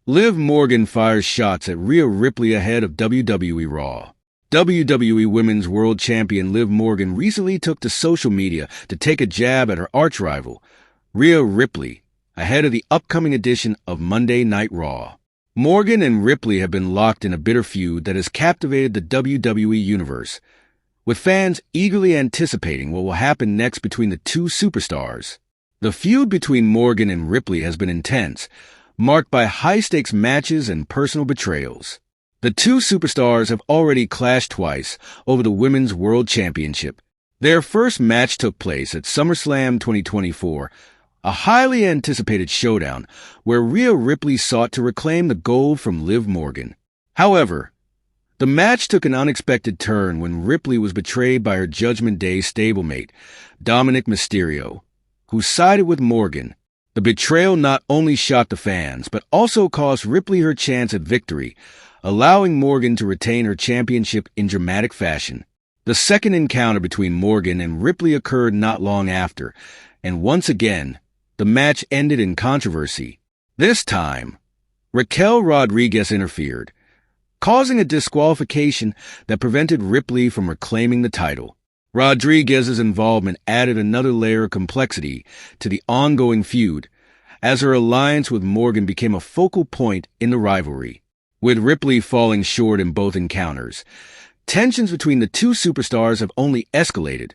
Liv Morgan fires shots at Rhea Ripley ahead of WWE RAW. WWE Women's World Champion Liv Morgan recently took to social media to take a jab at her arch-rival, Rhea Ripley, ahead of the upcoming edition of Monday Night Raw. Morgan and Ripley have been locked in a bitter feud that has captivated the WWE Universe, with fans eagerly anticipating what will happen next between the two superstars. The feud between Morgan and Ripley has been intense, marked by high-stakes matches and personal betrayals. The two superstars have already clashed twice over the Women's World Championship. Their first match took place at SummerSlam 2024, a highly anticipated showdown where Rhea Ripley sought to reclaim the gold from Liv Morgan. However, the match took an unexpected turn when Ripley was betrayed by her Judgment Day stablemate, Dominic Mysterio, who sided with Morgan. The betrayal not only shocked the fans, but also cost Ripley her chance at victory, allowing Morgan to retain her championship in dramatic fashion. The second encounter between Morgan and Ripley occurred not long after, and once again, the match ended in controversy. This time, Raquel Rodriguez interfered, causing a disqualification that prevented Ripley from reclaiming the title. Rodriguez's involvement added another layer of complexity to the ongoing feud, as her alliance with Morgan became a focal point in the rivalry. With Ripley falling short in both encounters, tensions between the two superstars have only escalated,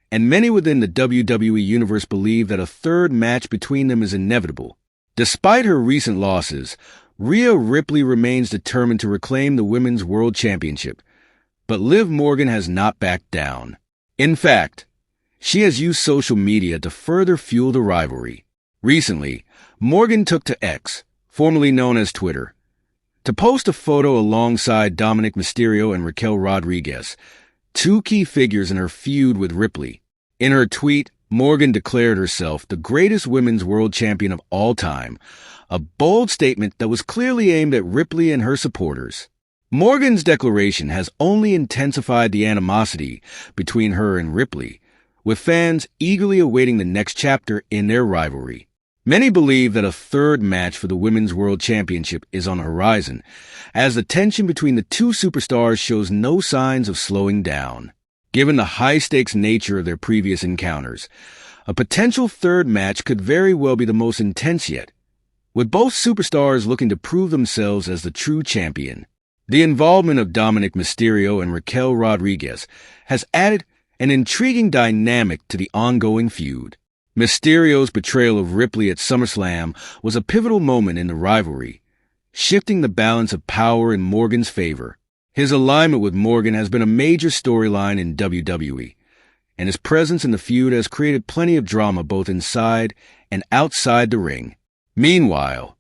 and many within the WWE Universe believe that a third match between them is inevitable. Despite her recent losses, Rhea Ripley remains determined to reclaim the Women's World Championship, but Liv Morgan has not backed down. In fact, she has used social media to further fuel the rivalry. Recently, Morgan took to X, formerly known as Twitter, to post a photo alongside Dominic Mysterio and Raquel Rodriguez, two key figures in her feud with Ripley. In her tweet, Morgan declared herself the greatest women's world champion of all time, a bold statement that was clearly aimed at Ripley and her supporters. Morgan's declaration has only intensified the animosity between her and Ripley, with fans eagerly awaiting the next chapter in their rivalry. Many believe that a third match for the Women's World Championship is on the horizon, as the tension between the two superstars shows no signs of slowing down. Given the high-stakes nature of their previous encounters, a potential third match could very well be the most intense yet, with both superstars looking to prove themselves as the true champion. The involvement of Dominic Mysterio and Raquel Rodriguez has added an intriguing dynamic to the ongoing feud. Mysterio's betrayal of Ripley at SummerSlam was a pivotal moment in the rivalry, shifting the balance of power in Morgan's favor. His alignment with Morgan has been a major storyline in WWE, and his presence in the feud has created plenty of drama both inside and outside the ring. Meanwhile,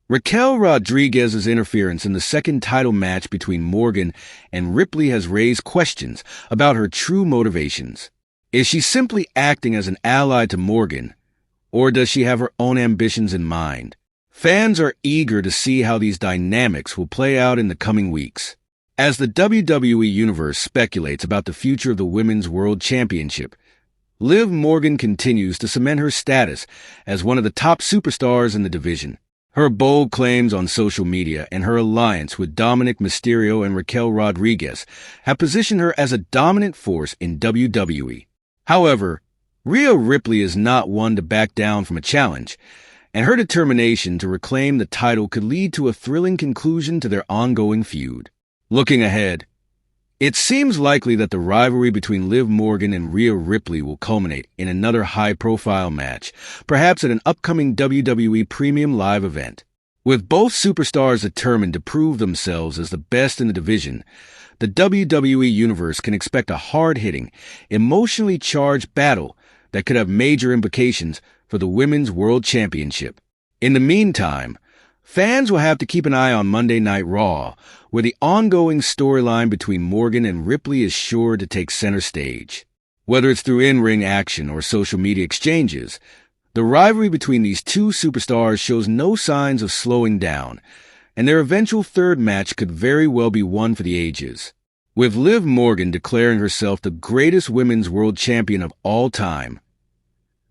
Raquel Rodriguez's interference in the second title match between Morgan and Ripley has raised questions about her true motivations. Is she simply acting as an ally to Morgan, or does she have her own ambitions in mind? Fans are eager to see how these dynamics will play out in the coming weeks. As the WWE Universe speculates about the future of the Women's World Championship, Liv Morgan continues to cement her status as one of the top superstars in the division. Her bold claims on social media and her alliance with Dominic Mysterio and Raquel Rodriguez have positioned her as a dominant force in WWE. However, Rhea Ripley is not one to back down from a challenge, and her determination to reclaim the title could lead to a thrilling conclusion to their ongoing feud. Looking ahead, it seems likely that the rivalry between Liv Morgan and Rhea Ripley will culminate in another high-profile match, perhaps at an upcoming WWE Premium Live event. With both superstars determined to prove themselves as the best in the division, the WWE Universe can expect a hard-hitting, emotionally charged battle that could have major implications for the Women's World Championship. In the meantime, fans will have to keep an eye on Monday Night Raw, where the ongoing storyline between Morgan and Ripley is sure to take center stage. Whether it's through in-ring action or social media exchanges, the rivalry between these two superstars shows no signs of slowing down, and their eventual third match could very well be one for the ages. With Liv Morgan declaring herself the greatest women's world champion of all time,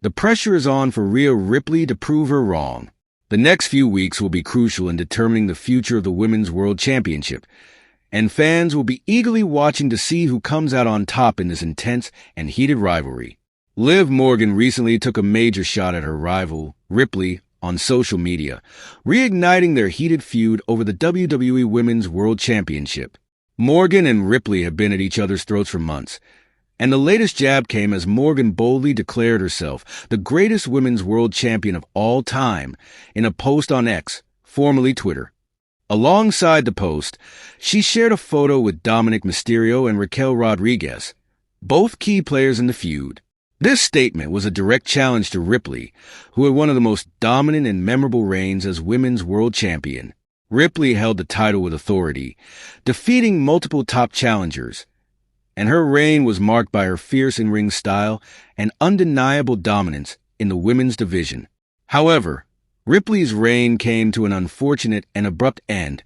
the pressure is on for Rhea Ripley to prove her wrong. The next few weeks will be crucial in determining the future of the Women's World Championship, and fans will be eagerly watching to see who comes out on top in this intense and heated rivalry. Liv Morgan recently took a major shot at her rival, Ripley, on social media, reigniting their heated feud over the WWE Women's World Championship. Morgan and Ripley have been at each other's throats for months, and the latest jab came as Morgan boldly declared herself the greatest women's world champion of all time in a post on X, formerly Twitter. Alongside the post, she shared a photo with Dominic Mysterio and Raquel Rodriguez, both key players in the feud. This statement was a direct challenge to Ripley, who had one of the most dominant and memorable reigns as women's world champion. Ripley held the title with authority, defeating multiple top challengers, and her reign was marked by her fierce in-ring style and undeniable dominance in the women's division. However, Ripley's reign came to an unfortunate and abrupt end,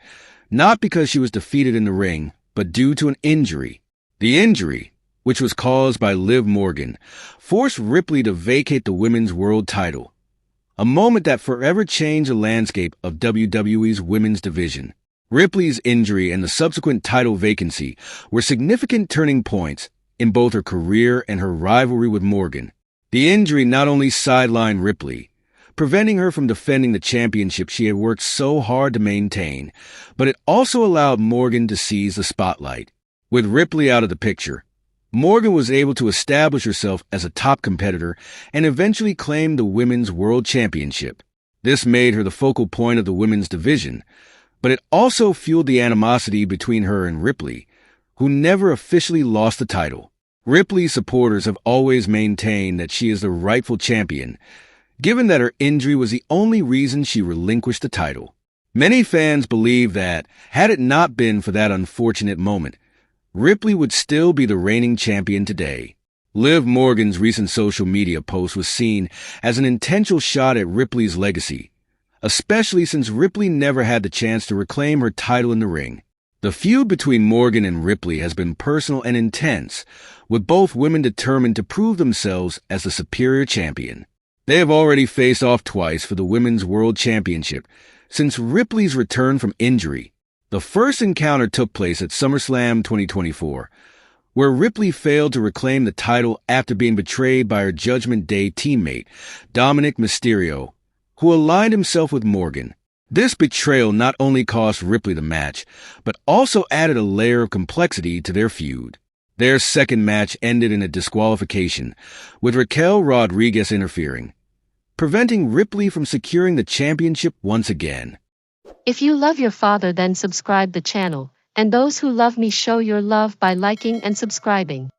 not because she was defeated in the ring, but due to an injury. The injury, which was caused by Liv Morgan, forced Ripley to vacate the women's world title, a moment that forever changed the landscape of WWE's women's division. Ripley's injury and the subsequent title vacancy were significant turning points in both her career and her rivalry with Morgan. The injury not only sidelined Ripley, preventing her from defending the championship she had worked so hard to maintain, but it also allowed Morgan to seize the spotlight. With Ripley out of the picture, Morgan was able to establish herself as a top competitor and eventually claim the Women's World Championship. This made her the focal point of the women's division, but it also fueled the animosity between her and Ripley, who never officially lost the title. Ripley's supporters have always maintained that she is the rightful champion, given that her injury was the only reason she relinquished the title. Many fans believe that, had it not been for that unfortunate moment, Ripley would still be the reigning champion today. Liv Morgan's recent social media post was seen as an intentional shot at Ripley's legacy, especially since Ripley never had the chance to reclaim her title in the ring. The feud between Morgan and Ripley has been personal and intense, with both women determined to prove themselves as the superior champion. They have already faced off twice for the Women's World Championship since Ripley's return from injury. The first encounter took place at SummerSlam 2024, where Ripley failed to reclaim the title after being betrayed by her Judgment Day teammate, Dominic Mysterio, who aligned himself with Morgan. This betrayal not only cost Ripley the match, but also added a layer of complexity to their feud. Their second match ended in a disqualification, with Raquel Rodriguez interfering, preventing Ripley from securing the championship once again. If you love your father, then subscribe the channel, and those who love me show your love by liking and subscribing.